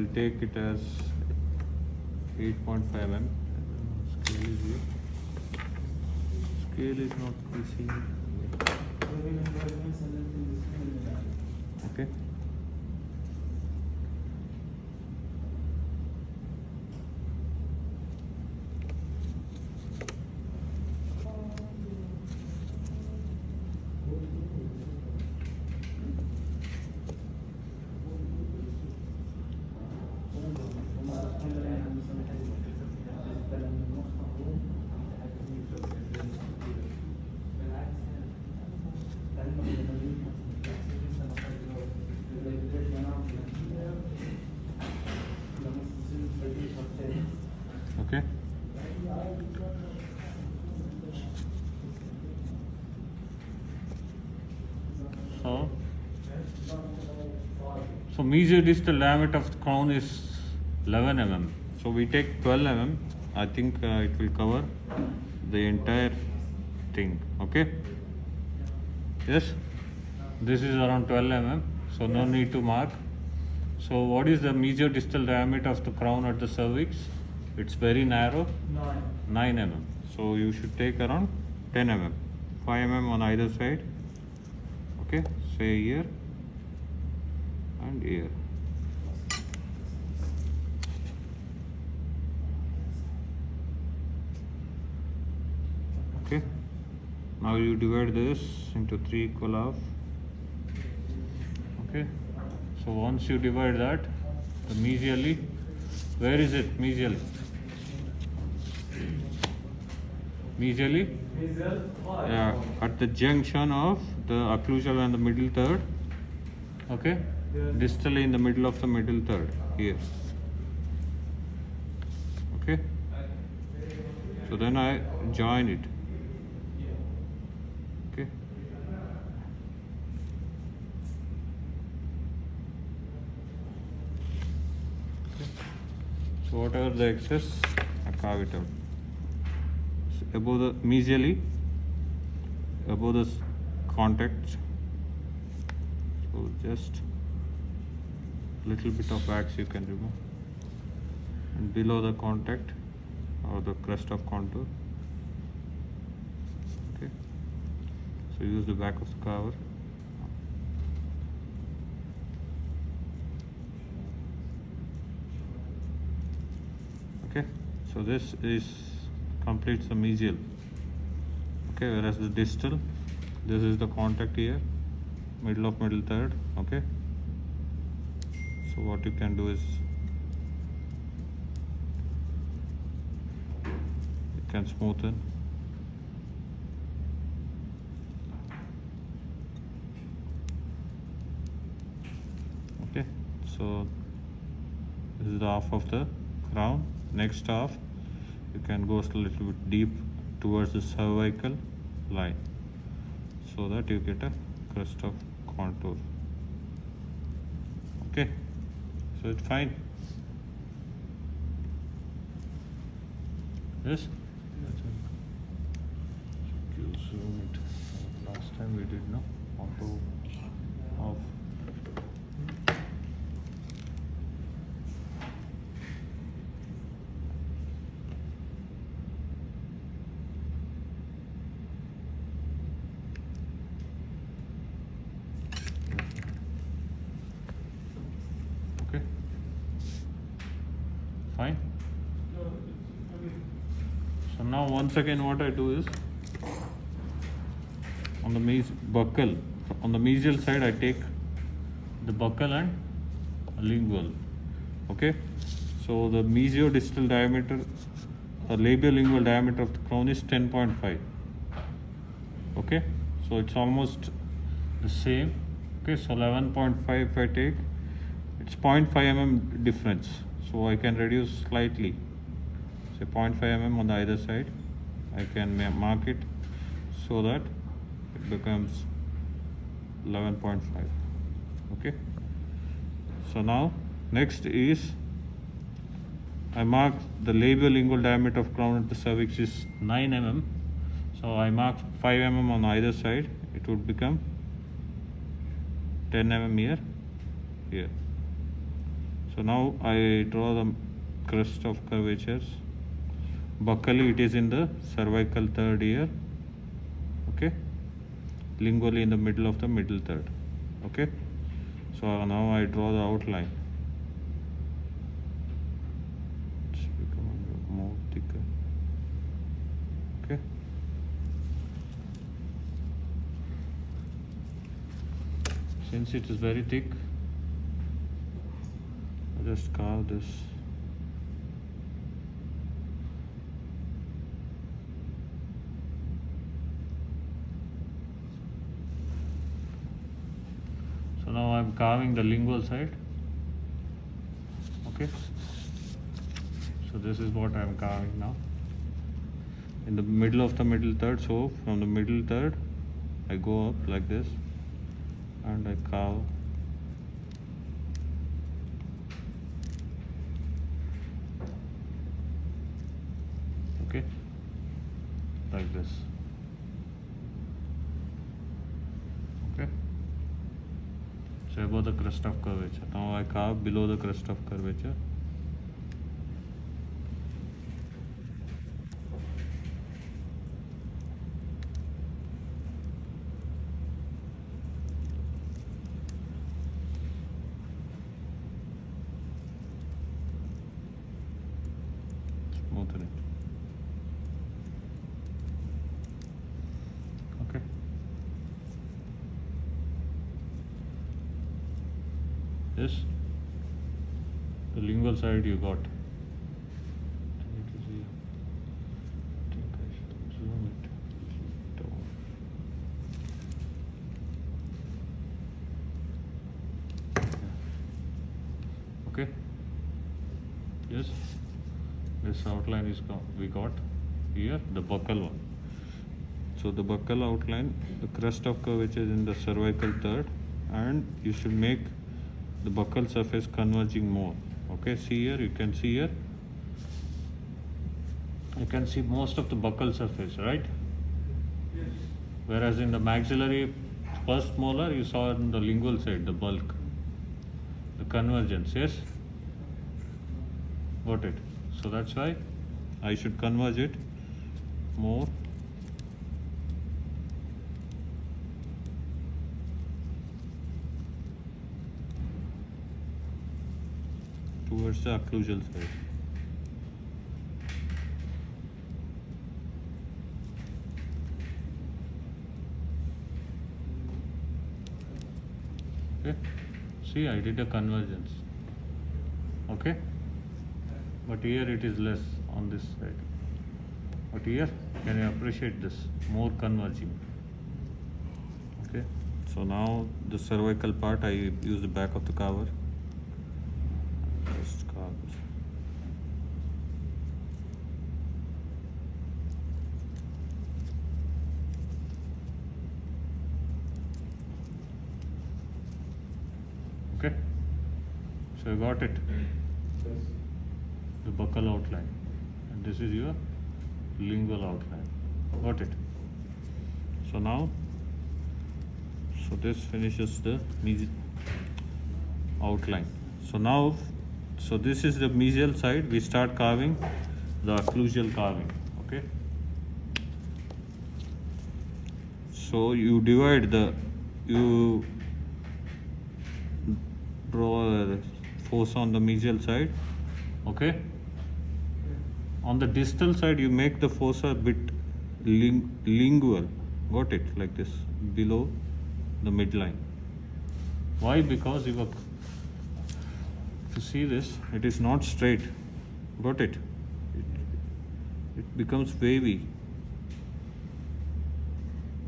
I'll take it as 8.5 mm. Scale is here. Scale is not PC. Okay. Okay. So mesial distal diameter of the crown is 11 mm. So we take 12 mm. I think it will cover the entire thing. Okay. Yes. This is around 12 mm. So no need to mark. So what is the mesial distal diameter of the crown at the cervix? It's very narrow. 9 mm. So you should take around 10 mm. 5 mm on either side. Okay. Say here and here. Okay. Now you divide this into 3 equal half. Okay. So once you divide that, the mesially, where is it mesially? Mesially? Yeah, at the junction of the occlusal and the middle third. Okay. Distally in the middle of the middle third here. Okay. So then I join it. Okay. So whatever the excess, I carve it out. So above the mesially, above the contact. So just little bit of wax you can remove, and below the contact or the crest of contour. Okay. So use the back of the cover. Okay. So this is completes the mesial. Okay. Whereas the distal, this is the contact here, middle of middle third. Okay. So what you can do is you can smoothen. Okay, so this is the half of the crown. Next half you can go a little bit deep towards the cervical line so that you get a crest of contour. Okay. So it's fine. Yes? Zoom it. Last time we did no auto off. Okay. Fine. So now once again what I do is on the buccal, on the mesial side I take the buccal and lingual. Okay. So the mesiodistal diameter or labiolingual diameter of the crown is 10.5. Okay. So it's almost the same. Okay. So 11.5 if I take, it's 0.5 mm difference. So I can reduce slightly, say 0.5 mm on the either side. I can mark it so that it becomes 11.5. Okay. So now next is I mark the labiolingual diameter of crown at the cervix is 9 mm. So I mark 5 mm on either side. It would become 10 mm here. So So now I draw the crest of curvatures. Buccally it is in the cervical third ear, okay, lingually in the middle of the middle third, okay. So now I draw the outline. It's becoming more thicker, okay. Since it is very thick, I just carve this. So now I'm carving the lingual side, okay. So this is what I'm carving now in the middle of the middle third. So from the middle third I go up like this and I carve okay, like this, okay. So above the crest of curvature. Now I carve below the crest of curvature. Smoothen it. Okay. This, the lingual side you got. It is here. I think I should zoom it down. Okay. Yes. This outline is we got here, the buccal one. So the buccal outline, the crest of curvature is in the cervical third, and you should make the buccal surface converging more. Okay, see here, you can see here. You can see most of the buccal surface, right? Yes. Whereas in the maxillary first molar, you saw on the lingual side, the bulk, the convergence, yes? Got it. So that's why I should converge it more. Towards the occlusal side. Okay. See, I did a convergence. Okay. But here it is less on this side. But here, can you appreciate this? More converging. Okay. So now the cervical part, I use the back of the cover. Just carve this. Okay. So you got it. The buccal outline, and this is your lingual outline. Got it? So now, so this finishes the outline. So now, so this is the mesial side. We start carving the occlusal carving. Okay. So you divide you draw a fossa on the mesial side. Okay. On the distal side, you make the fossa a bit lingual. Got it? Like this, below the midline. Why? Because if you see this, it is not straight. Got it? It becomes wavy.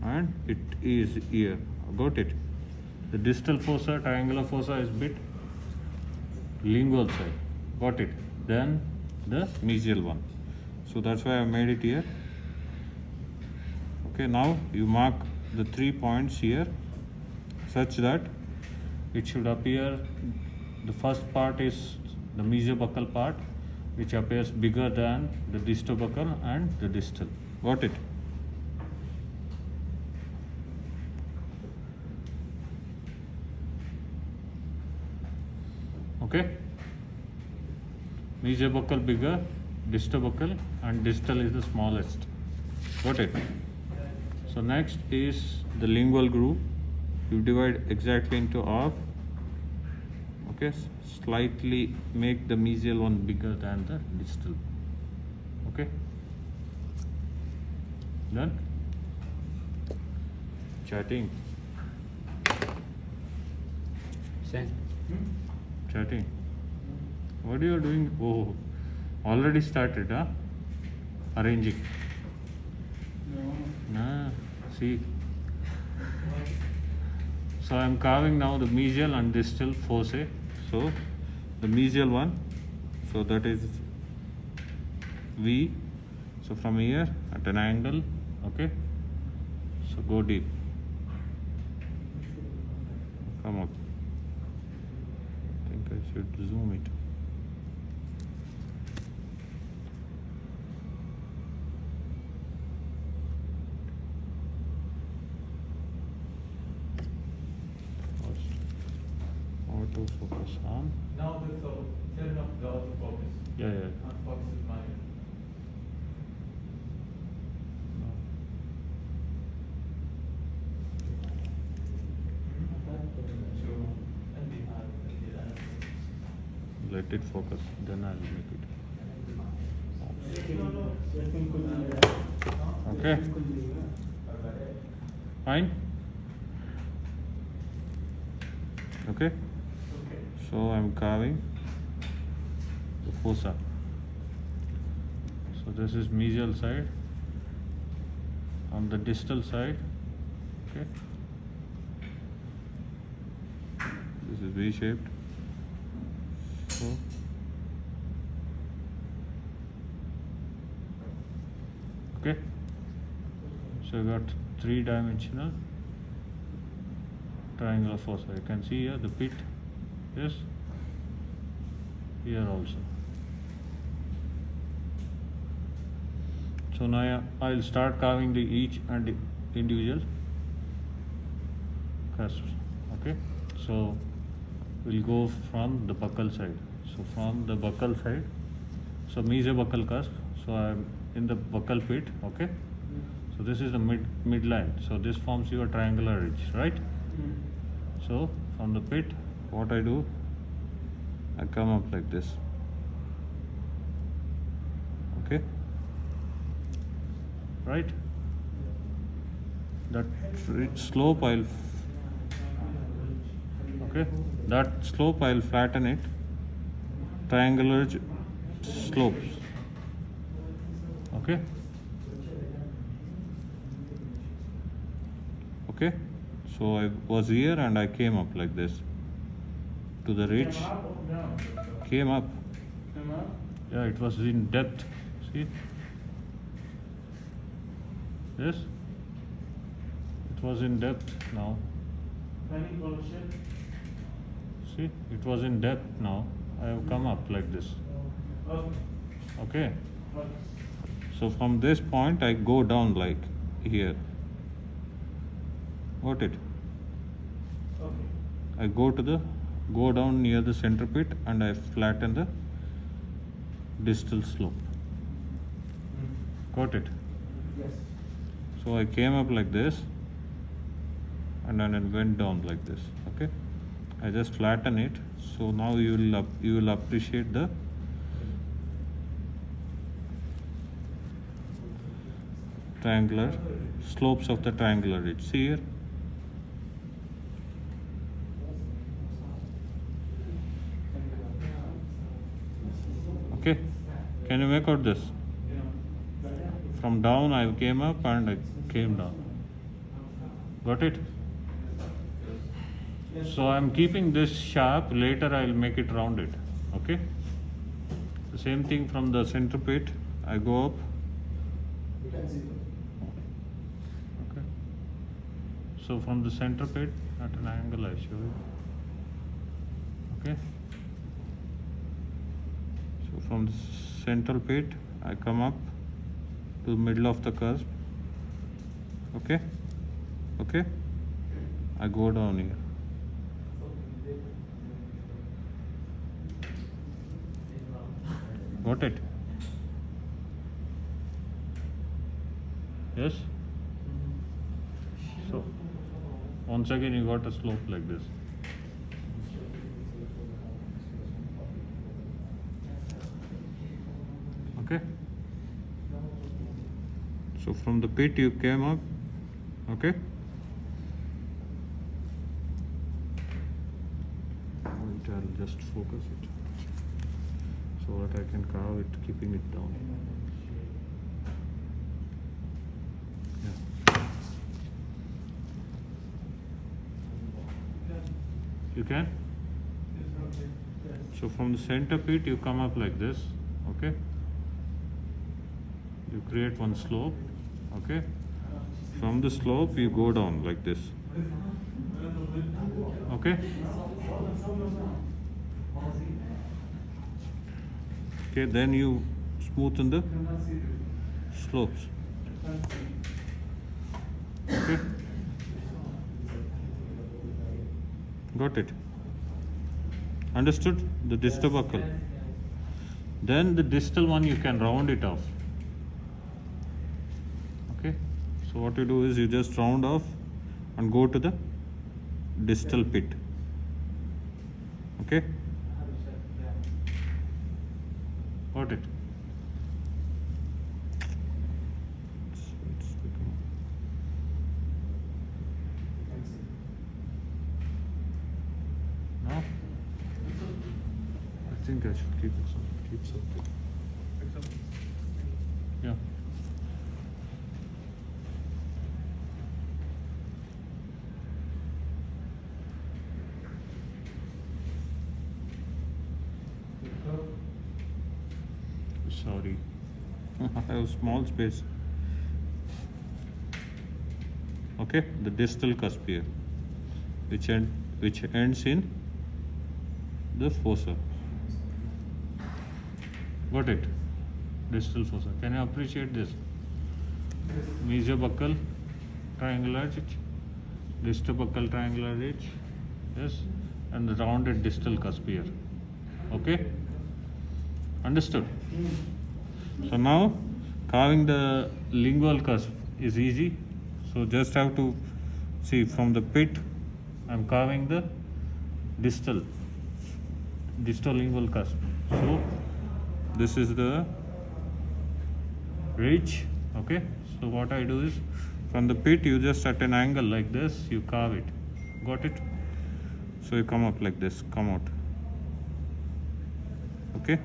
And it is here. Got it? The distal fossa, triangular fossa is bit lingual side. Got it? Then the mesial one. So that's why I made it here. Okay, now you mark the 3 points here such that it should appear, the first part is the mesiobuccal part, which appears bigger than the distobuccal and the distal. Got it? Okay. Mesial buccal bigger, distal buccal, and distal is the smallest. Got it? So next is the lingual groove. You divide exactly into half. Okay, slightly make the mesial one bigger than the distal. Okay, done. Chatting. Same. Chatting. What are you doing? Oh, already started, huh? Arranging. Nah, see. So I am carving now the mesial and distal foci. So the mesial one, so that is V. So from here at an angle, okay. So go deep. Come up. I think I should zoom it. Autofocus on. Now turn off the autofocus. Yeah. Focus is mine. Let it focus, then I'll make it. Okay. Fine. Okay. So I'm carving the fossa. So this is mesial side. On the distal side, okay. This is V-shaped. So okay. So you got three-dimensional triangular fossa. You can see here the pit. Yes. Here also. So now I'll start carving the each and individual cusps. Okay. So we'll go from the buccal side. So from the buccal side, so mesobuccal cusp. So I'm in the buccal pit. Okay. So this is the midline. So this forms your triangular ridge, right? So from the pit, what I do, I come up like this. Okay. Right. That slope I'll. Okay. That slope I'll flatten it. Triangular slopes. Okay. Okay. So I was here and I came up like this to the ridge. Came up. Yeah, it was in depth. See? Yes? It was in depth now. See? It was in depth now. I have come up like this. Okay? So from this point I go down like here. Got it? I go down near the center pit and I flatten the distal slope. Got it? Yes. So I came up like this and then it went down like this. Okay? I just flatten it. So now you will appreciate the triangular slopes of the triangular ridge. See here? Okay, can you make out this? From down I came up and I came down. Got it? So I'm keeping this sharp, later I'll make it rounded. Okay? The same thing from the center pit, I go up. Okay. So from the center pit at an angle I show you. Okay? So from the central pit I come up to the middle of the cusp. Okay? Okay? I go down here. Got it? Yes? So, once again you got a slope like this. Okay? So from the pit you came up, okay? Wait, I'll just focus it so that I can carve it, keeping it down. Yeah. You can? So from the center pit you come up like this, okay? You create one slope, okay? From the slope you go down like this, okay? Okay, then you smoothen the slopes, okay? Got it? Understood? The distal buckle. Then the distal one you can round it off. Okay? So what you do is you just round off and go to the distal pit. Okay? Got it? Now, I think I should keep something. Yeah. Sorry, I have small space. Okay, the distal cusp here, which ends in the fossa. Got it? Distal fossa. Can you appreciate this? Mesiobuccal triangular ridge, distal buccal triangular ridge, yes, and the rounded distal cusp here. Okay? Understood? So now carving the lingual cusp is easy. So just have to see from the pit I'm carving the distal lingual cusp. So this is the ridge, okay? So what I do is from the pit you just at an angle like this you carve it. Got it? So you come up like this, come out. Okay?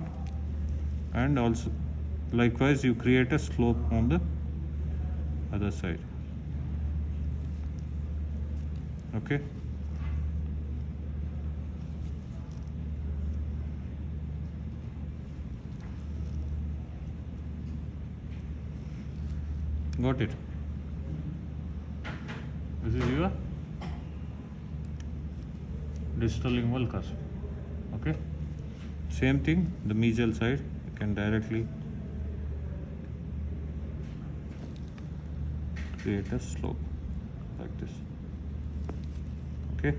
And also likewise you create a slope on the other side. Okay? Got it? This is your distal lingual cusp. Okay? Same thing, the mesial side, you can directly create a slope like this. Okay?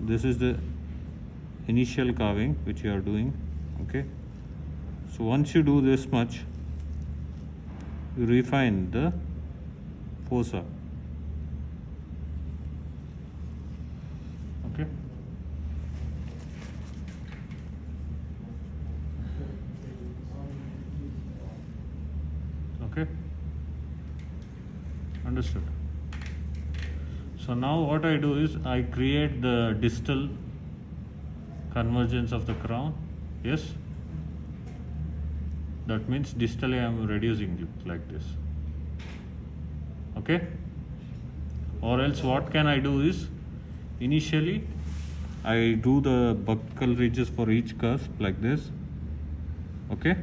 This is the initial carving which you are doing. Okay? So once you do this much, you refine the fossa. Okay? Okay? Understood? So now what I do is I create the distal convergence of the crown. Yes? That means distally I am reducing it like this. Okay? Or else what can I do is initially I do the buccal ridges for each cusp like this. Okay? I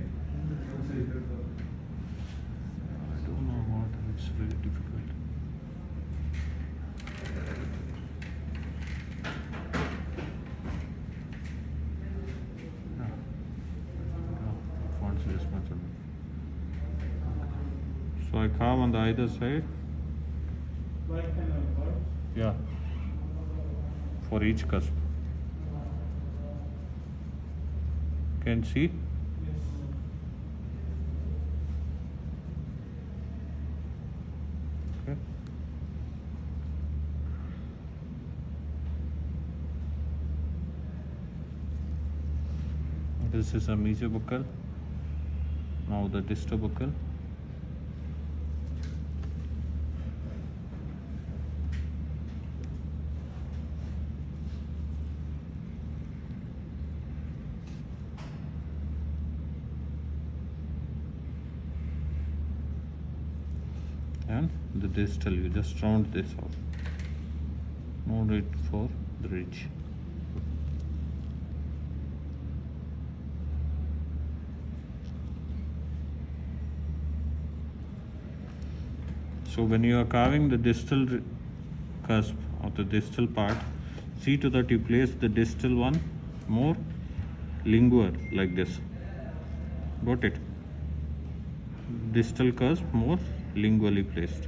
don't know what, it's very difficult. Fonts this much. So I carve on the either side. Yeah. for each cusp. Can see? Okay. This is a mesiobuccal. Now the distobuccal. And the distal, you just round this off. No need for the ridge. So when you are carving the distal cusp of the distal part, see to that you place the distal one more lingual like this. Got it? Distal cusp more lingually placed.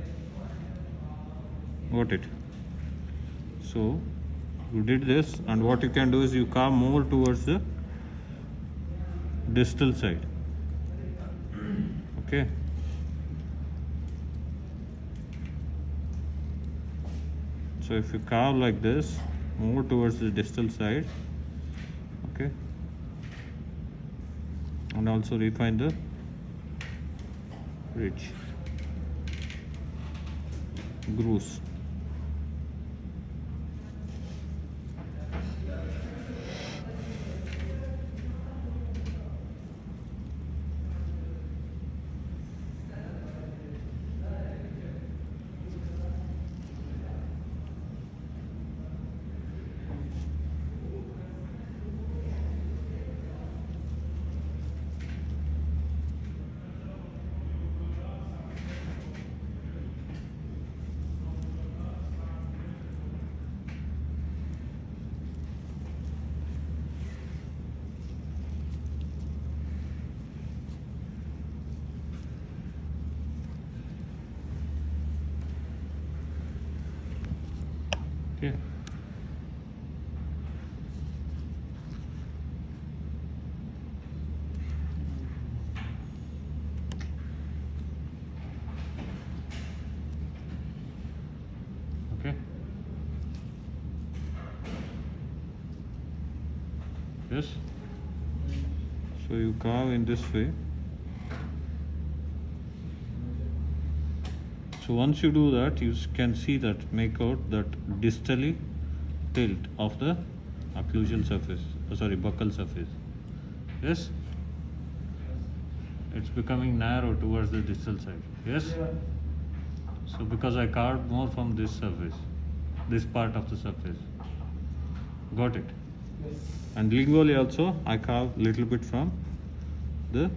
Got it? So you did this, and what you can do is you carve more towards the distal side. Okay. So if you carve like this, more towards the distal side, okay, and also refine the ridge, grooves. Okay. Okay. Yes. So you carve in this way. So once you do that, you can see that, make out that distally tilt of the occlusal surface, buccal surface. Yes? It's becoming narrow towards the distal side. Yes? Yeah. So because I carved more from this surface, this part of the surface. Got it? Yes. And lingually also, I carve little bit from the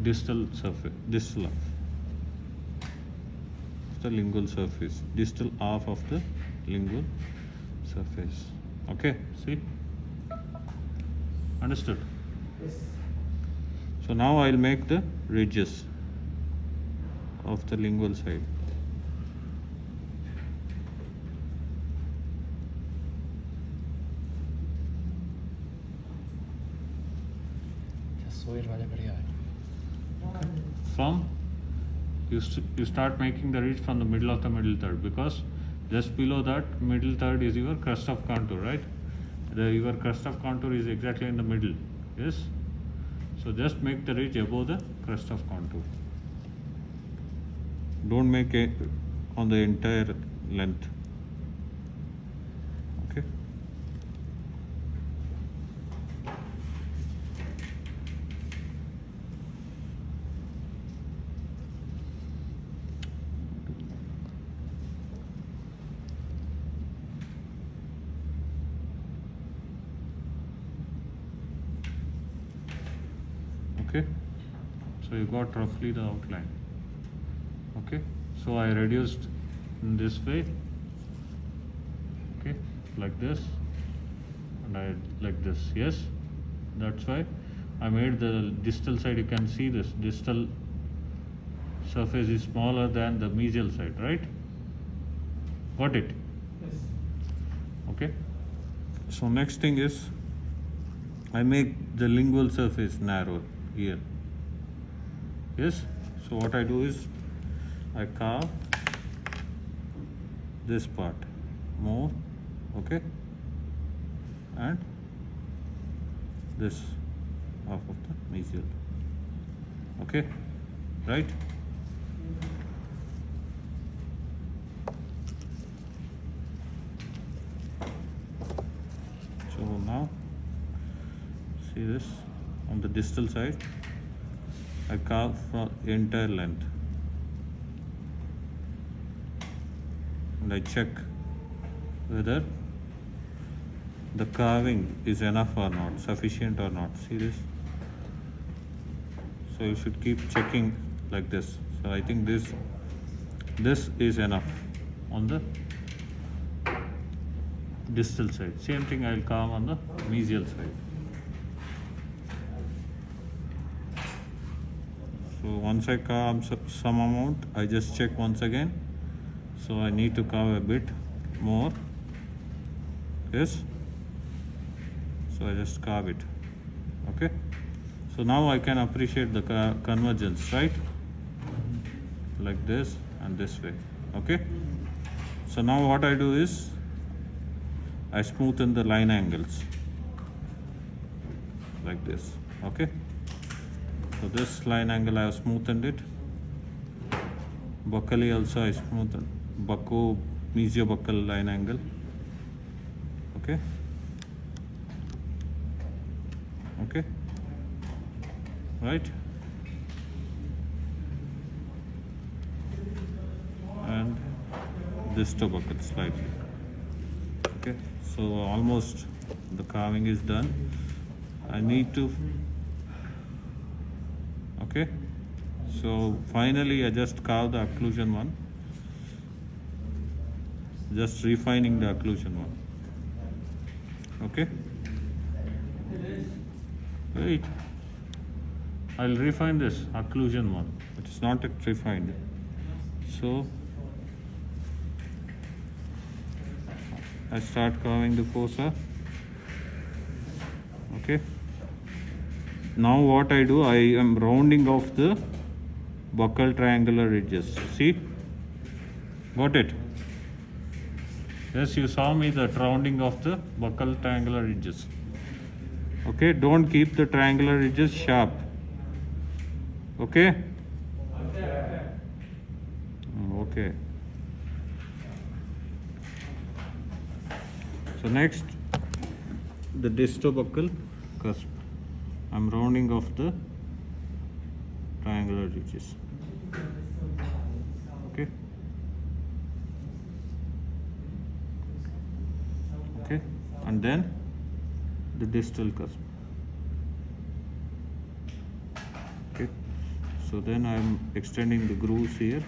distal surface, distal half, the lingual surface, distal half of the lingual surface. Okay, see? Understood? Yes. So now I'll make the ridges of the lingual side. From you start making the ridge from the middle of the middle third, because just below that middle third is your crust of contour, right? Your crust of contour is exactly in the middle. Yes. So just make the ridge above the crust of contour. Don't make it on the entire length. Okay. Okay, so you got roughly the outline. Okay, so I reduced in this way, okay, like this, and I like this. Yes, that's why I made the distal side. You can see this distal surface is smaller than the mesial side, right? Got it? Yes. Okay. So next thing is I make the lingual surface narrow here. Yes. So what I do is I carve this part more, okay, and this half of the mesial, okay, right? So now see this on the distal side I carve from the entire length and I check whether the carving is enough or not, sufficient or not. See this? So you should keep checking like this. So I think this is enough on the distal side. Same thing I'll carve on the mesial side. So once I carve some amount, I just check once again. So I need to carve a bit more. Yes. So I just carve it. Okay. So now I can appreciate the convergence, right? Like this and this way. Okay. So now what I do is I smoothen the line angles like this. Okay. So this line angle I have smoothened it. Buccally also I smoothen mesio-buccal line angle. Okay. Okay. Right. And distobuccal slightly. Okay. So almost the carving is done. I need to. Okay. So finally I just carve the occlusion one. Just refining the occlusion one. Okay. Wait. I'll refine this occlusion one. It is not yet refined. So I start carving the fossa. Okay. Now what I do, I am rounding off the buccal triangular ridges. See? Got it? Yes, you saw me the rounding of the buccal triangular ridges. Okay, don't keep the triangular ridges sharp. Okay? Okay. So next, the distobuccal cusp. I'm rounding off the triangular ridges. Okay. Okay, and then the distal cusp. Okay, so then I'm extending the grooves here.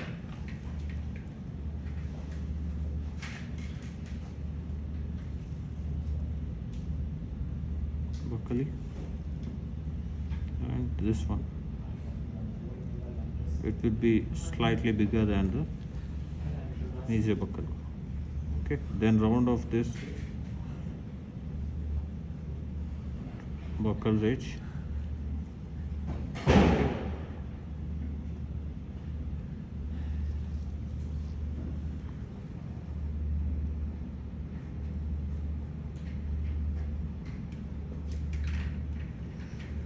Buccally, and this one. It will be slightly bigger than the mesio-buccal. Okay, then round off this buccal ridge.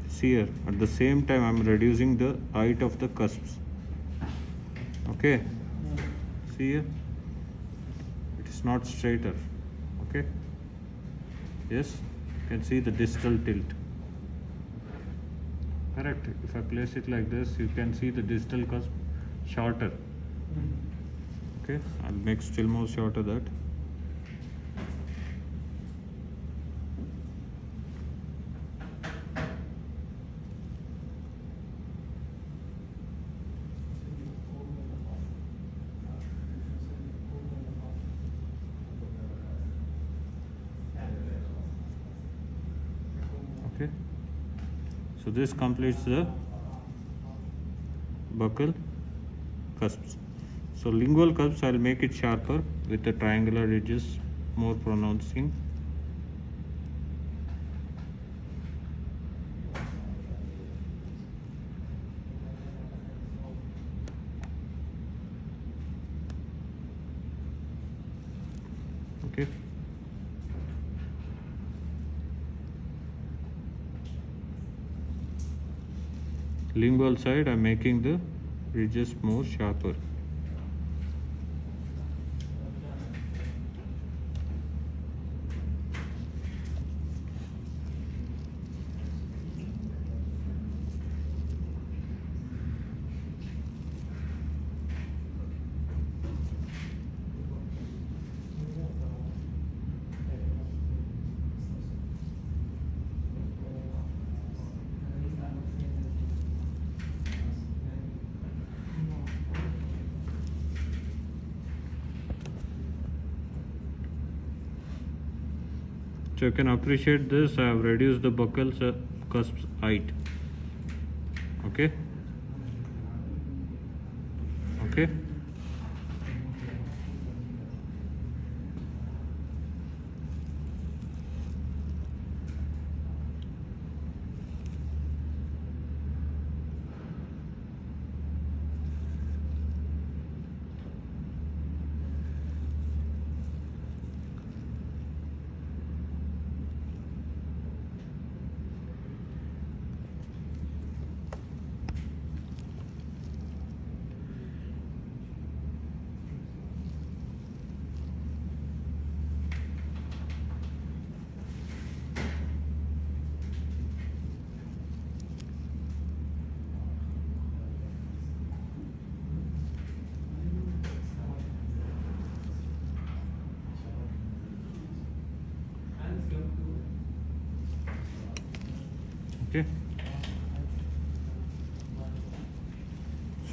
See here, at the same time I'm reducing the height of the cusps. Okay, see here, it is not straighter. Okay, yes, you can see the distal tilt. Correct. If I place it like this, you can see the distal cusp shorter. Okay, I'll make still more shorter that. Okay, so this completes the buccal cusps. So lingual curves, I'll make it sharper with the triangular edges more pronouncing. Okay. Lingual side, I'm making the ridges more sharper. So you can appreciate this. I have reduced the buccal cusp height. Okay. Okay. Okay.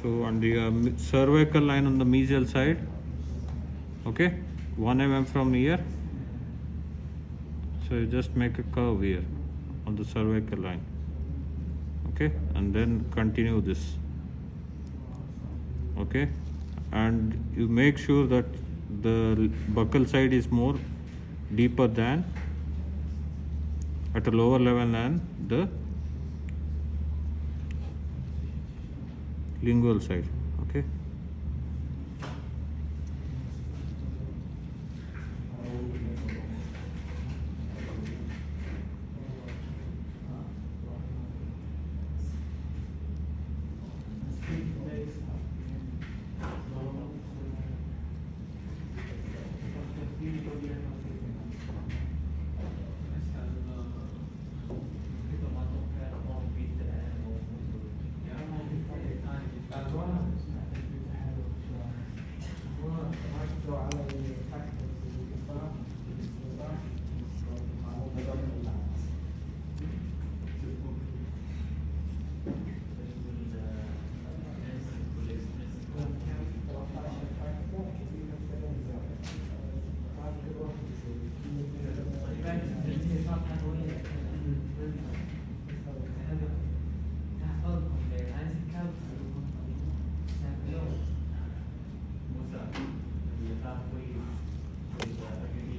So on the cervical line on the mesial side, okay, 1 mm from here. So you just make a curve here on the cervical line, okay, and then continue this, okay, and you make sure that the buccal side is more deeper than, at a lower level than the lingual side, okay.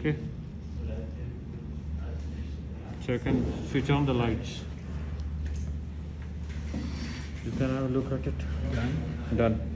Okay. So you can switch on the lights. You can have a look at it. Done. Done.